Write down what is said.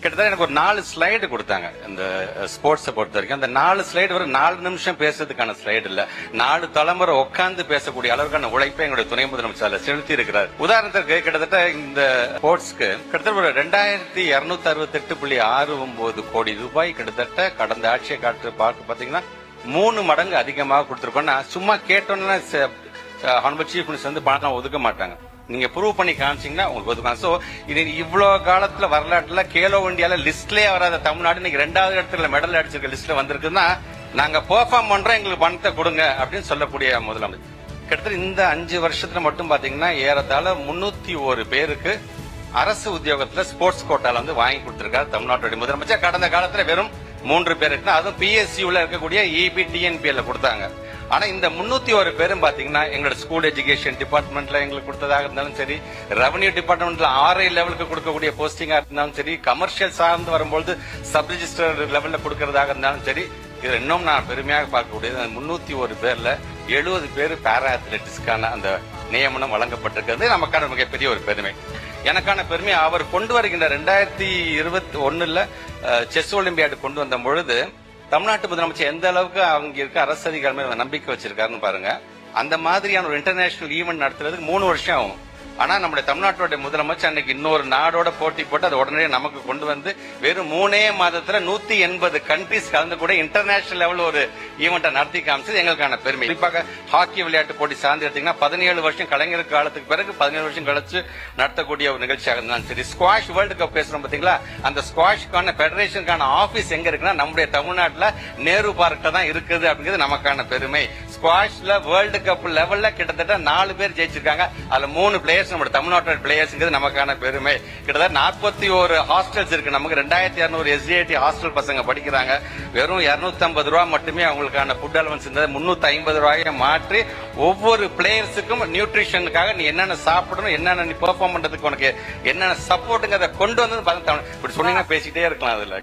கிட்டத்தட்ட எனக்கு ஒரு 4 ஸ்லைடு கொடுத்தாங்க இந்த ஸ்போர்ட்ஸை பொறுத்த வரைக்கும். அந்த 4 ஸ்லைடு வரை 4 நிமிஷம் பேசுறதுக்கான ஸ்லைடு இல்ல, 4 தலைமுறை உட்கார்ந்து பேசக்கூடிய அளவுக்கான உழைப்பை எங்களுடைய துணை முதலமைச்சர் செலுத்தி இருக்கிறார். உதாரணத்திற்கு கிட்டத்தட்ட இந்த ஸ்போர்ட்ஸ்க்கு கிட்டத்தட்ட ஒரு 2268.69 கோடி ரூபாய் கிட்டத்தட்ட கடந்த ஆட்சியை காட்டு பார்க்க பாத்தீங்கன்னா 3 மடங்கு அதிகமாக கொடுத்திருக்கோம். சும்மா கேட்டோம்னா ஹானரபிள் சீஃப் மினிஸ்டர் வந்து பணம் ஒதுக்க மாட்டாங்க, நீங்க ப்ரூவ் பண்ணி காமிச்சீங்கன்னா உங்களுக்கு ஒதுக்கலாம். சோ இது இவ்வளவு காலத்துல வரலாற்றுல கேலோ இந்தியால லிஸ்ட்லயே வராத தமிழ்நாடு இன்னைக்கு 2வது இடத்துல மெடல் அடிச்சிருக்க லிஸ்ட்ல வந்திருக்குன்னா நாங்க பெர்ஃபார்ம் பண்றோம், எங்களுக்கு பணத்தை கொடுங்க அப்படின்னு சொல்லக்கூடிய முதலமைச்சர். கிட்டத்தட்ட இந்த 5 வருஷத்துல மட்டும் பாத்தீங்கன்னா ஏறத்தாழ 301 பேருக்கு அரசு உத்தியோகத்துல ஸ்போர்ட்ஸ் கோட்டால வந்து வாங்கி கொடுத்திருக்காரு தமிழ்நாட்டுடைய முதலமைச்சர். கடந்த காலத்துல வெறும் 3 பேருக்கு தான், அதுவும் PSUல இருக்கக்கூடிய EB TNPL கொடுத்தாங்க. ஆனா இந்த 301 பேரும் பாத்தீங்கன்னா எங்களோட ஸ்கூல் எஜுகேஷன் டிபார்ட்மெண்ட்ல எங்களுக்கு கொடுத்ததாக இருந்தாலும் சரி, ரெவன்யூ டிபார்ட்மெண்ட்ல RI லெவலுக்கு கொடுக்கக்கூடிய போஸ்டிங்கா இருந்தாலும் சரி, கமர்ஷியல் சார்ந்து வரும்போது சப் ரிஜிஸ்டர் லெவல்ல கொடுக்கறதாக இருந்தாலும் சரி, இது இன்னும் நான் பெருமையாக பார்க்கக்கூடியது 301 பேர்ல 70 பேர் பாரா அத்லெட்டிக்ஸ்க்கான அந்த நியமனம் வழங்கப்பட்டிருக்கிறது நமக்கான மிகப்பெரிய ஒரு பெருமை. எனக்கான பெருமை அவர் கொண்டு வருகின்ற 2021 செஸ் ஒலிம்பியாடு கொண்டு வந்த பொழுது தமிழ்நாட்டு முதலமைச்சர் எந்த அளவுக்கு அவங்க இருக்க அரசு அதிகாரி மேல நம்பிக்கை வச்சிருக்காருன்னு பாருங்க. அந்த மாதிரியான ஒரு இன்டர்நேஷனல் ஈவெண்ட் நடத்துறதுக்கு 3 வருஷம் ஆகும். ஆனா நம்முடைய தமிழ்நாட்டோட முதலமைச்சர் அன்னைக்கு இன்னொரு நாடோட போட்டி போட்டு அதை உடனே நமக்கு கொண்டு வந்து வெறும் 3 மாதத்துல 180 கண்ட்ரிஸ் கலந்து கூட இன்டர்நேஷனல் லெவல் ஒரு ஈவெண்ட்டை நடத்தி காமிச்சது எங்களுக்கான பெருமை. குறிப்பாக ஹாக்கி விளையாட்டு போட்டி சார்ந்து எடுத்தீங்கன்னா 17 வருஷம் கலைஞர் காலத்துக்கு பிறகு 17 வருஷம் கழிச்சு நடத்தக்கூடிய ஒரு நிகழ்ச்சியாக இருந்தாலும் சரி, ஸ்குவாஷ் வேர்ல்டு கப் பேசுறோம் பாத்தீங்களா, அந்த ஸ்குவாஷ்க்கான பெடரேஷனுக்கான ஆபீஸ் எங்க இருக்குன்னா நம்முடைய தமிழ்நாட்டுல நேரு பார்க்ல தான் இருக்குது அப்படிங்கிறது நமக்கான பெருமை. ஸ்குவாஷ்ல வேர்ல்டு கப் லெவல்ல கிட்டத்தட்ட 4 பேர் ஜெயிச்சிருக்காங்க, அதுல 3 பிளேயர்ஸ் நம்ம தமிழ்நாட்டோட பிளேயர்ஸ் நமக்கான பெருமை. கிட்டத்தட்ட 41 ஹாஸ்டல்ஸ் இருக்கு நமக்கு, 2200 SDIT ஹாஸ்டல் பசங்க படிக்கிறாங்க. வெறும் 250 ரூபாய் மட்டுமே அவங்களுக்கான ஃபுட் அலவன்ஸ் இருந்தது 350 ரூபாயை மாற்றி ஒவ்வொரு பிளேயர்ஸுக்கும் நியூட்ரிஷனுக்காக நீ என்னென்ன சாப்பிடணும், என்னென்ன நீ பெர்ஃபார்ம் பண்றதுக்கு உனக்கு என்னென்ன சப்போர்ட்டுங்க அதை கொண்டு வந்து இப்படி சொன்னீங்கன்னா பேசிட்டே இருக்கலாம் அதுல.